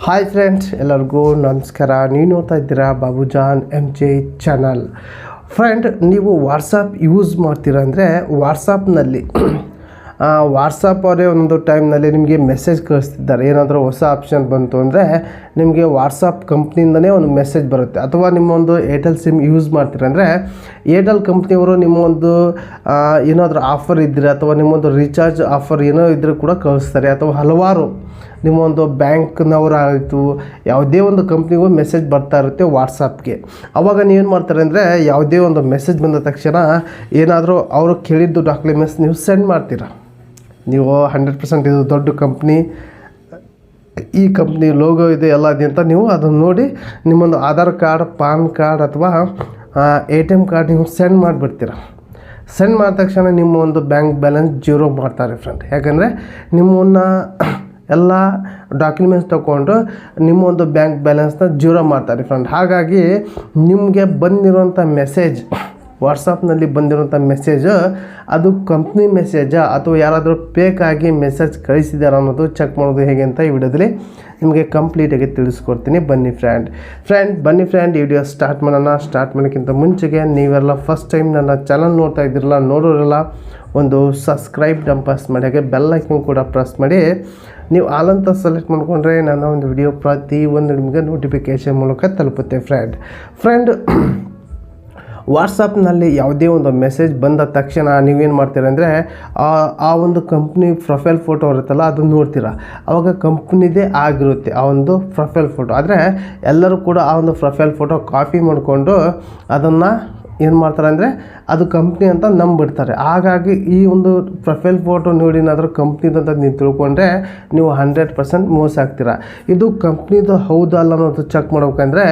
Hi friends, ಎಲ್ಲರಿಗೂ ನಮಸ್ಕಾರ. ನೀವು ನೋಡ್ತಾ ಇದ್ದೀರಾ ಬಾಬುಜಾನ್ MJ ಚಾನಲ್. ಫ್ರೆಂಡ್, ನೀವು ವಾಟ್ಸಪ್ ಯೂಸ್ ಮಾಡ್ತೀರಾ ಅಂದರೆ ವಾಟ್ಸಪ್ನಲ್ಲಿ ವಾಟ್ಸಪ್ ಅವರೇ ಒಂದೊಂದು ಟೈಮ್ನಲ್ಲಿ ನಿಮಗೆ ಮೆಸೇಜ್ ಕಳಿಸ್ತಿದ್ದಾರೆ. ಏನಾದರೂ ಹೊಸ ಆಪ್ಷನ್ ಬಂತು ಅಂದರೆ ನಿಮಗೆ ವಾಟ್ಸಪ್ ಕಂಪ್ನಿಯಿಂದನೇ ಒಂದು ಮೆಸೇಜ್ ಬರುತ್ತೆ. ಅಥವಾ ನಿಮ್ಮೊಂದು ಏರ್ಟೆಲ್ ಸಿಮ್ ಯೂಸ್ ಮಾಡ್ತೀರ ಅಂದರೆ ಏರ್ಟೆಲ್ ಕಂಪ್ನಿಯವರು ನಿಮ್ಮೊಂದು ಏನಾದರೂ ಆಫರ್ ಇದ್ದರೆ ಅಥವಾ ನಿಮ್ಮೊಂದು ರೀಚಾರ್ಜ್ ಆಫರ್ ಏನೋ ಇದ್ದರೂ ಕೂಡ ಕಳಿಸ್ತಾರೆ. ಅಥವಾ ಹಲವಾರು ನಿಮ್ಮೊಂದು ಬ್ಯಾಂಕ್ನವರಾಯಿತು, ಯಾವುದೇ ಒಂದು ಕಂಪ್ನಿಗೂ ಮೆಸೇಜ್ ಬರ್ತಾ ಇರುತ್ತೆ ವಾಟ್ಸಪ್ಗೆ. ಆವಾಗ ನೀವೇನು ಮಾಡ್ತಾರೆ ಅಂದರೆ ಯಾವುದೇ ಒಂದು ಮೆಸೇಜ್ ಬಂದ ತಕ್ಷಣ ಏನಾದರೂ ಅವರು ಕೇಳಿದ್ದು ಡಾಕ್ಯುಮೆಂಟ್ಸ್ ನೀವು ಸೆಂಡ್ ಮಾಡ್ತೀರಾ. ನೀವು 100% ಇದು ದೊಡ್ಡ ಕಂಪ್ನಿ, ಈ ಕಂಪ್ನಿ ಲೋಗೋ ಇದೆ ಎಲ್ಲ ಇದೆ ಅಂತ ನೀವು ಅದನ್ನು ನೋಡಿ ನಿಮ್ಮೊಂದು ಆಧಾರ್ ಕಾರ್ಡ್, ಪಾನ್ ಕಾರ್ಡ್ ಅಥವಾ ATM ಕಾರ್ಡ್ ನೀವು ಸೆಂಡ್ ಮಾಡಿಬಿಡ್ತೀರ. ಸೆಂಡ್ ಮಾಡಿದ ತಕ್ಷಣ ನಿಮ್ಮ ಒಂದು ಬ್ಯಾಂಕ್ ಬ್ಯಾಲೆನ್ಸ್ ಜೀರೋ ಮಾಡ್ತಾರೆ ಫ್ರೆಂಡ್. ಯಾಕಂದರೆ ನಿಮ್ಮನ್ನ ಎಲ್ಲ ಡಾಕ್ಯುಮೆಂಟ್ಸ್ ತೊಗೊಂಡು ನಿಮ್ಮೊಂದು ಬ್ಯಾಂಕ್ ಬ್ಯಾಲೆನ್ಸ್ನ ಜೀರೋ ಮಾಡ್ತಾರೆ ಫ್ರೆಂಡ್. ಹಾಗಾಗಿ ನಿಮಗೆ ಬಂದಿರೋಂಥ ಮೆಸೇಜ್, ವಾಟ್ಸಪ್ನಲ್ಲಿ ಬಂದಿರೋಂಥ ಮೆಸೇಜ್ ಅದು ಕಂಪ್ನಿ ಮೆಸೇಜಾ ಅಥವಾ ಯಾರಾದರೂ ಫೇಕಾಗಿ ಮೆಸೇಜ್ ಕಳಿಸಿದ್ದಾರೆ ಅನ್ನೋದು ಚೆಕ್ ಮಾಡೋದು ಹೇಗೆ ಅಂತ ಈ ವಿಡಿಯೋದಲ್ಲಿ ನಿಮಗೆ ಕಂಪ್ಲೀಟಾಗಿ ತಿಳಿಸ್ಕೊಡ್ತೀನಿ. ಬನ್ನಿ ಫ್ರೆಂಡ್, ಈ ವಿಡಿಯೋ ಸ್ಟಾರ್ಟ್ ಮಾಡೋಣ. ಸ್ಟಾರ್ಟ್ ಮಾಡೋಕ್ಕಿಂತ ಮುಂಚೆಗೆ ನೀವೆಲ್ಲ ಫಸ್ಟ್ ಟೈಮ್ ನನ್ನ ಚಾನಲ್ ನೋಡ್ತಾ ಇದ್ದಿರಲ್ಲ, ನೋಡೋರೆಲ್ಲ ಒಂದು ಸಬ್ಸ್ಕ್ರೈಬ್ ಪ್ರೆಸ್ ಮಾಡಿ, ಹಾಗೆ ಬೆಲ್ ಐಕನ್ ಕೂಡ ಪ್ರೆಸ್ ಮಾಡಿ. ನೀವು ಆಲ್ ಸೆಲೆಕ್ಟ್ ಮಾಡಿಕೊಂಡ್ರೆ ನನ್ನ ಒಂದು ವಿಡಿಯೋ ಪ್ರತಿಯೊಂದು ನಿಮಗೆ ನೋಟಿಫಿಕೇಷನ್ ಮೂಲಕ ತಲುಪುತ್ತೆ ಫ್ರೆಂಡ್. ವಾಟ್ಸಪ್ನಲ್ಲಿ ಯಾವುದೇ ಒಂದು ಮೆಸೇಜ್ ಬಂದ ತಕ್ಷಣ ನೀವೇನು ಮಾಡ್ತೀರ ಅಂದರೆ ಆ ಒಂದು ಕಂಪ್ನಿ ಪ್ರೊಫೈಲ್ ಫೋಟೋ ಇರುತ್ತಲ್ಲ ಅದು ನೋಡ್ತೀರ. ಆವಾಗ ಕಂಪ್ನಿದೇ ಆಗಿರುತ್ತೆ ಆ ಒಂದು ಪ್ರೊಫೈಲ್ ಫೋಟೋ. ಆದರೆ ಎಲ್ಲರೂ ಕೂಡ ಆ ಒಂದು ಪ್ರೊಫೈಲ್ ಫೋಟೋ ಕಾಪಿ ಮಾಡಿಕೊಂಡು ಅದನ್ನು ಏನು ಮಾಡ್ತಾರೆ ಅಂದರೆ ಅದು ಕಂಪ್ನಿ ಅಂತ ನಂಬಿಡ್ತಾರೆ. ಹಾಗಾಗಿ ಈ ಒಂದು ಪ್ರೊಫೈಲ್ ಫೋಟೋ ನೋಡಿ ಏನಾದರೂ ಕಂಪ್ನಿದಂತ ನೀವು ತಿಳ್ಕೊಂಡ್ರೆ ನೀವು 100% ಮೋಸ ಆಗ್ತೀರ. ಇದು ಕಂಪ್ನಿದು ಹೌದಾ ಅಲ್ಲ ಅನ್ನೋದು ಚೆಕ್ ಮಾಡ್ಬೇಕಂದ್ರೆ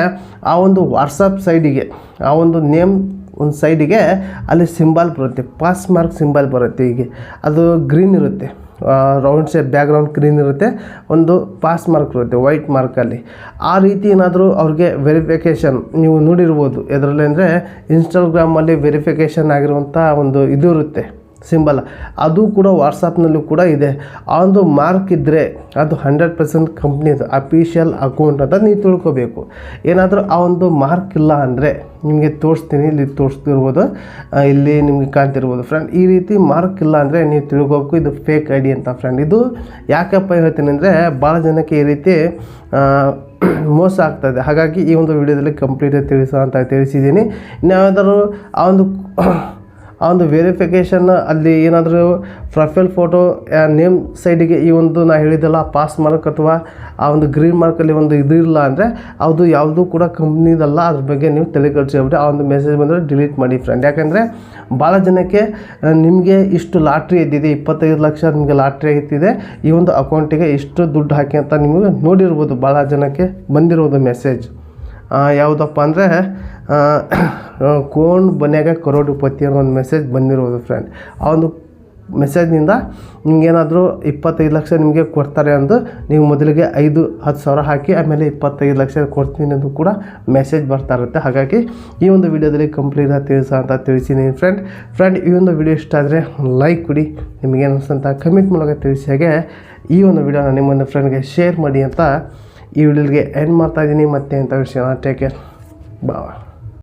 ಆ ಒಂದು ವಾಟ್ಸಪ್ ಸೈಡಿಗೆ, ಆ ಒಂದು ನೇಮ್ ಒಂದು ಸೈಡಿಗೆ ಅಲ್ಲಿ ಸಿಂಬಲ್ ಬರುತ್ತೆ, ಪಾಸ್ ಮಾರ್ಕ್ ಸಿಂಬಲ್ ಬರುತ್ತೆ. ಹೀಗೆ ಅದು ಗ್ರೀನ್ ಇರುತ್ತೆ, ರೌಂಡ್ ಶೇಪ್ ಬ್ಯಾಕ್ಗ್ರೌಂಡ್ ಗ್ರೀನ್ ಇರುತ್ತೆ, ಒಂದು ಪಾಸ್ ಮಾರ್ಕ್ ಇರುತ್ತೆ ವೈಟ್ ಮಾರ್ಕಲ್ಲಿ. ಆ ರೀತಿ ಏನಾದರೂ ಅವ್ರಿಗೆ ವೆರಿಫಿಕೇಷನ್ ನೀವು ನೋಡಿರ್ಬೋದು ಇದರಲ್ಲಿ, ಅಂದರೆ ಇನ್ಸ್ಟಾಗ್ರಾಮಲ್ಲಿ ವೆರಿಫಿಕೇಷನ್ ಆಗಿರುವಂಥ ಒಂದು ಇದು ಇರುತ್ತೆ ಸಿಂಬಲ್, ಅದು ಕೂಡ ವಾಟ್ಸಪ್ನಲ್ಲೂ ಕೂಡ ಇದೆ. ಆ ಒಂದು ಮಾರ್ಕ್ ಇದ್ದರೆ ಅದು 100% ಕಂಪ್ನಿದು ಅಫಿಷಿಯಲ್ ಅಕೌಂಟ್ ಅಂತ ನೀವು ತಿಳ್ಕೊಬೇಕು. ಏನಾದರೂ ಆ ಒಂದು ಮಾರ್ಕ್ ಇಲ್ಲ ಅಂದರೆ ನಿಮಗೆ ತೋರಿಸ್ತೀನಿ, ಇಲ್ಲಿ ತೋರಿಸ್ತಿರ್ಬೋದು, ಇಲ್ಲಿ ನಿಮಗೆ ಕಾಣ್ತಿರ್ಬೋದು ಫ್ರೆಂಡ್. ಈ ರೀತಿ ಮಾರ್ಕ್ ಇಲ್ಲ ಅಂದರೆ ನೀವು ತಿಳ್ಕೊಬೇಕು ಇದು ಫೇಕ್ ID ಅಂತ ಫ್ರೆಂಡ್. ಇದು ಯಾಕಪ್ಪ ಹೇಳ್ತೀನಿ ಅಂದರೆ ಭಾಳ ಜನಕ್ಕೆ ಈ ರೀತಿ ಮೋಸ ಆಗ್ತಾಯಿದೆ. ಹಾಗಾಗಿ ಈ ಒಂದು ವಿಡಿಯೋದಲ್ಲಿ ಕಂಪ್ಲೀಟಾಗಿ ತಿಳಿಸಿದ್ದೀನಿ. ಇನ್ಯಾವುದಾದ್ರು ಆ ಒಂದು ವೆರಿಫಿಕೇಷನ್ ಅಲ್ಲಿ ಏನಾದರೂ ಪ್ರೊಫೈಲ್ ಫೋಟೋ ನೇಮ್ ಸೈಡಿಗೆ ಈ ಒಂದು ನಾ ಹೇಳಿದ್ದಲ್ಲ ಪಾಸ್ ಮಾರ್ಕ್ ಅಥವಾ ಆ ಒಂದು ಗ್ರೀನ್ ಮಾರ್ಕಲ್ಲಿ ಒಂದು ಇದು ಇಲ್ಲ ಅಂದರೆ ಅದು ಯಾವುದೂ ಕೂಡ ಕಂಪ್ನಿದಲ್ಲ. ಅದ್ರ ಬಗ್ಗೆ ನೀವು ತಲೆ ಕೆಡಿಸ್ಕೊಬಿಟ್ಟು ಆ ಒಂದು ಮೆಸೇಜ್ ಬಂದರೆ ಡಿಲೀಟ್ ಮಾಡಿ ಫ್ರೆಂಡ್. ಯಾಕಂದರೆ ಭಾಳ ಜನಕ್ಕೆ ನಿಮಗೆ ಇಷ್ಟು ಲಾಟ್ರಿ ಎದ್ದಿದೆ, 25 ಲಕ್ಷ ನಿಮಗೆ ಲಾಟ್ರಿ ಐತಿದೆ, ಈ ಒಂದು ಅಕೌಂಟಿಗೆ ಇಷ್ಟು ದುಡ್ಡು ಹಾಕಿ ಅಂತ ನಿಮಗೆ ನೋಡಿರ್ಬೋದು. ಭಾಳ ಜನಕ್ಕೆ ಬಂದಿರೋದು ಮೆಸೇಜ್ ಯಾವುದಪ್ಪ ಅಂದರೆ ಕೋನ್ ಬನ್ಯಾಗ ಕರೋಡುಪತಿ ಅನ್ನೋ ಒಂದು ಮೆಸೇಜ್ ಬಂದಿರೋದು ಫ್ರೆಂಡ್. ಆ ಒಂದು ಮೆಸೇಜ್ನಿಂದ ನಿಮಗೇನಾದರೂ 25 ಲಕ್ಷ ನಿಮಗೆ ಕೊಡ್ತಾರೆ ಅಂದು ನೀವು ಮೊದಲಿಗೆ 5-10 ಸಾವಿರ ಹಾಕಿ ಆಮೇಲೆ 25 ಲಕ್ಷ ಕೊಡ್ತೀನಿ ಎಂದು ಕೂಡ ಮೆಸೇಜ್ ಬರ್ತಾ ಇರುತ್ತೆ. ಹಾಗಾಗಿ ಈ ಒಂದು ವಿಡಿಯೋದಲ್ಲಿ ಕಂಪ್ಲೀಟಾಗಿ ತಿಳಿಸಿದ್ದೀನಿ ಫ್ರೆಂಡ್. ಈ ಒಂದು ವಿಡಿಯೋ ಇಷ್ಟ ಆದರೆ ಲೈಕ್ ಕೊಡಿ, ನಿಮಗೇನು ಅನಿಸ್ತಂತ ಕಮೆಂಟ್ ಮೂಲಕ ತಿಳಿಸಿ. ಹಾಗೆ ಈ ಒಂದು ವಿಡಿಯೋನ ನಿಮ್ಮೊಂದು ಫ್ರೆಂಡ್ಗೆ ಶೇರ್ ಮಾಡಿ ಅಂತ ಈ ವಿಡಿಯೋಗೆ ಎಂಡ್ ಮಾಡ್ತಾಯಿದ್ದೀನಿ. ಮತ್ತೆ ಅಂತ ವಿಷಯ ಟೇಕ್ ಕೇರ್, ಬಾಯ್.